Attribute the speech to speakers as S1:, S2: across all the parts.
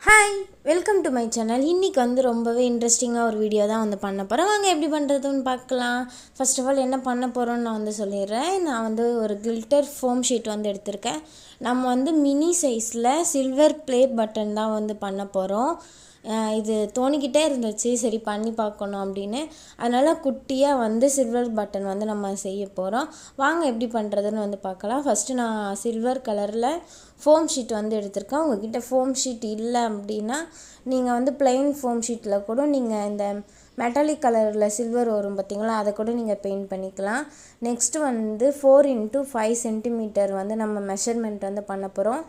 S1: Hi, welcome to my channel. இன்றைக்கி ரொம்பவே இன்ட்ரெஸ்டிங்காக ஒரு வீடியோ தான் பண்ண போகிறேன். வாங்க எப்படி பண்ணுறதுன்னு பார்க்கலாம். ஃபர்ஸ்ட் ஆஃப் ஆல் என்ன பண்ண போகிறோன்னு நான் சொல்லிடுறேன். நான் ஒரு கில்டர் ஃபோம் ஷீட் எடுத்திருக்கேன். நம்ம மினி சைஸில் சில்வர் ப்ளே பட்டன் தான் பண்ண போகிறோம். இது தோணிக்கிட்டே இருந்துச்சு, சரி பண்ணி பார்க்கணும் அப்படின்னு. அதனால் குட்டியாக சில்வர் பட்டன் நம்ம செய்ய போகிறோம். வாங்க எப்படி பண்ணுறதுன்னு பார்க்கலாம். ஃபஸ்ட்டு நான் சில்வர் கலரில் ஃபோம் ஷீட் எடுத்திருக்கேன். உங்கள்கிட்ட ஃபோம் ஷீட் இல்லை அப்படின்னா நீங்கள் ப்ளைன் ஃபோம் ஷீட்டில் கூட நீங்கள் இந்த மெட்டாலிக் கலரில் சில்வர் வரும் பார்த்திங்களா, அதை கூட நீங்கள் பெயிண்ட் பண்ணிக்கலாம். நெக்ஸ்ட்டு 4x5 சென்டிமீட்டர் நம்ம மெஷர்மெண்ட் பண்ண போகிறோம்.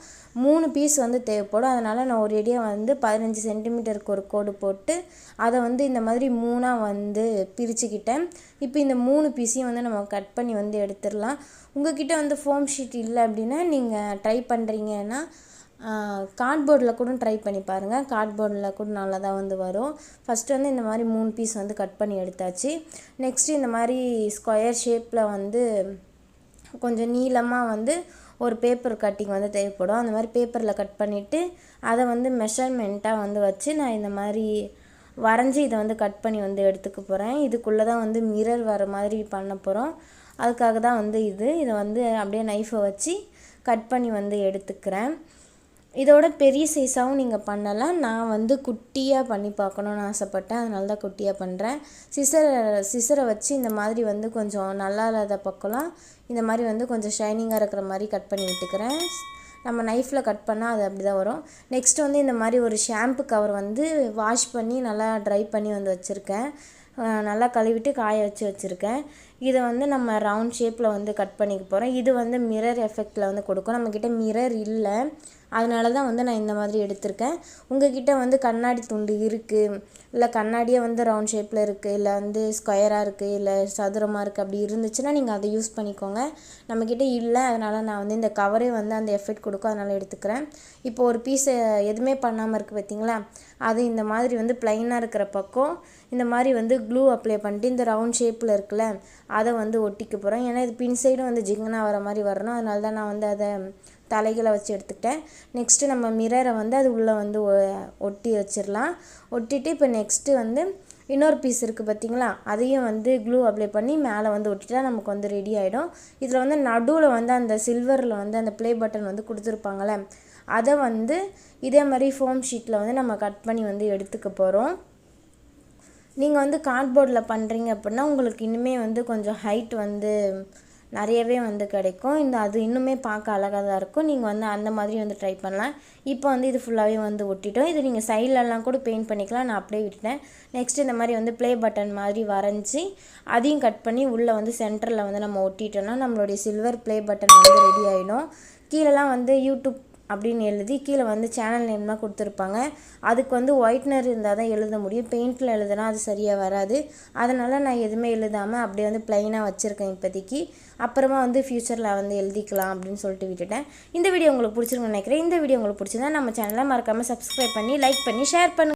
S1: 3 பீஸ் தேவைப்படும். அதனால் நான் ஒரு ஏடியாக 15 சென்டிமீட்டருக்கு ஒரு கோடு போட்டு அதை இந்த மாதிரி 3ஆக பிரிச்சுக்கிட்டேன். இப்போ இந்த 3 பீஸையும் நம்ம கட் பண்ணி எடுத்துடலாம். உங்கள்கிட்ட ஃபோம் ஷீட் இல்லை அப்படின்னா நீங்கள் ட்ரை பண்ணுறீங்கன்னா கார்ட்போர்டில் கூட ட்ரை பண்ணி பாருங்கள். கார்ட்போர்டில் கூட நல்லா தான் வரும். ஃபஸ்ட்டு இந்த மாதிரி 3 பீஸ் கட் பண்ணி எடுத்தாச்சு. நெக்ஸ்ட்டு இந்த மாதிரி ஸ்கொயர் ஷேப்பில் கொஞ்சம் நீளமாக ஒரு பேப்பர் கட்டிங் தேவைப்படும். அந்த மாதிரி பேப்பரில் கட் பண்ணிவிட்டு அதை மெஷர்மெண்ட்டாக வச்சு நான் இந்த மாதிரி வரைஞ்சி இதை கட் பண்ணி எடுத்துக்க போகிறேன். இதுக்குள்ளே தான் மிரர் வர மாதிரி பண்ண போகிறோம். அதுக்காக தான் இதை அப்படியே நைஃபை வச்சு கட் பண்ணி எடுத்துக்கிறேன். இதோட பெரிய சைஸாகவும் நீங்கள் பண்ணலாம். நான் குட்டியாக பண்ணி பார்க்கணுன்னு ஆசைப்பட்டேன், அதனால தான் குட்டியாக பண்ணுறேன். சிசரை வச்சு இந்த மாதிரி கொஞ்சம் நல்லா இல்லாத பக்கம்லாம் இந்த மாதிரி கொஞ்சம் ஷைனிங்காக இருக்கிற மாதிரி கட் பண்ணி விட்டுக்கிறேன். நம்ம நைஃப்பில் கட் பண்ணால் அது அப்படி தான் வரும். நெக்ஸ்ட் இந்த மாதிரி ஒரு ஷாம்பு கவர் வாஷ் பண்ணி நல்லா ட்ரை பண்ணி வச்சுருக்கேன். நல்லா கழுவிட்டு காய வச்சுருக்கேன். இதை நம்ம ரவுண்ட் ஷேப்பில் கட் பண்ணிக்க போகிறேன். இது மிரர் எஃபெக்டில் கொடுக்கும். நம்மக்கிட்ட மிரர் இல்லை, அதனால தான் நான் இந்த மாதிரி எடுத்திருக்கேன். உங்கள்கிட்ட கண்ணாடி துண்டு இருக்குது, இல்லை கண்ணாடியே ரவுண்ட் ஷேப்பில் இருக்குது, இல்லை ஸ்கொயராக இருக்குது, இல்லை சதுரமாக இருக்குது, அப்படி இருந்துச்சுன்னா நீங்கள் அதை யூஸ் பண்ணிக்கோங்க. நம்மக்கிட்ட இல்லை, அதனால் நான் இந்த கவரே அந்த எஃபெக்ட் கொடுக்கும், அதனால் எடுத்துக்கிறேன். இப்போ ஒரு பீஸை எதுவுமே பண்ணாமல் இருக்குது பார்த்தீங்களா, அது இந்த மாதிரி ப்ளைனாக இருக்கிற பக்கம் இந்த மாதிரி க்ளூ அப்ளை பண்ணிட்டு இந்த ரவுண்ட் ஷேப்பில் இருக்குல்ல அதை ஒட்டிக்க போகிறேன். ஏன்னா இது பின் சைடும் ஜிங்கனா வர மாதிரி வரணும், அதனால தான் நான் அதை தலைகளை வச்சு எடுத்துக்கிட்டேன். நெக்ஸ்ட்டு நம்ம மிரரை அது உள்ளே ஒட்டி வச்சிடலாம். ஒட்டிட்டு இப்போ நெக்ஸ்ட்டு இன்னொரு பீஸ் இருக்குது பார்த்தீங்களா, அதையும் க்ளூ அப்ளை பண்ணி மேலே ஒட்டிட்டா நமக்கு ரெடி ஆகிடும். இதில் நடுவில் அந்த சில்வரில் அந்த ப்ளே பட்டன் கொடுத்துருப்பாங்களே, அதை இதே மாதிரி ஃபோம் ஷீட்டில் நம்ம கட் பண்ணி எடுத்துக்க போகிறோம். நீங்கள் கார்ட்போர்டில் பண்ணுறீங்க அப்படின்னா உங்களுக்கு இன்னுமே கொஞ்சம் ஹைட் நிறையவே கிடைக்கும். அது இன்னுமே பார்க்க அழகாக தான் இருக்கும். நீங்கள் அந்த மாதிரி ட்ரை பண்ணலாம். இப்போ இது ஃபுல்லாகவே ஒட்டிட்டோம். இது நீங்கள் சைட்லலாம் கூட பெயிண்ட் பண்ணிக்கலாம், நான் அப்படியே விட்டுட்டேன். நெக்ஸ்ட் இந்த மாதிரி ப்ளே பட்டன் மாதிரி வரைஞ்சி அதையும் கட் பண்ணி உள்ளே சென்டரில் நம்ம ஒட்டிட்டோம்னா நம்மளுடைய சில்வர் ப்ளே பட்டன் ரெடி ஆகிடும். கீழெலாம் யூடியூப் அப்படின்னு எழுதி கீழே சேனல் நேம்லாம் கொடுத்துருப்பாங்க. அதுக்கு ஒயிட்னர் இருந்தால் தான் எழுத முடியும். பெயிண்டில் எழுதுனா அது சரியாக வராது. அதனால் நான் எதுவுமே எழுதாமல் அப்படியே ப்ளைனாக வச்சுருக்கேன் இப்போதைக்கு. அப்புறமா ஃப்யூச்சரில் எழுதிக்கலாம் அப்படின்னு சொல்லிட்டு விட்டுட்டேன். இந்த வீடியோ உங்களுக்கு பிடிச்சிருக்குன்னு நினைக்கிறேன். இந்த வீடியோ உங்களுக்கு பிடிச்சிருந்தா நம்ம சேனலை மறக்காமல் சப்ஸ்கிரைப் பண்ணி லைக் பண்ணி ஷேர் பண்ணுங்கள்.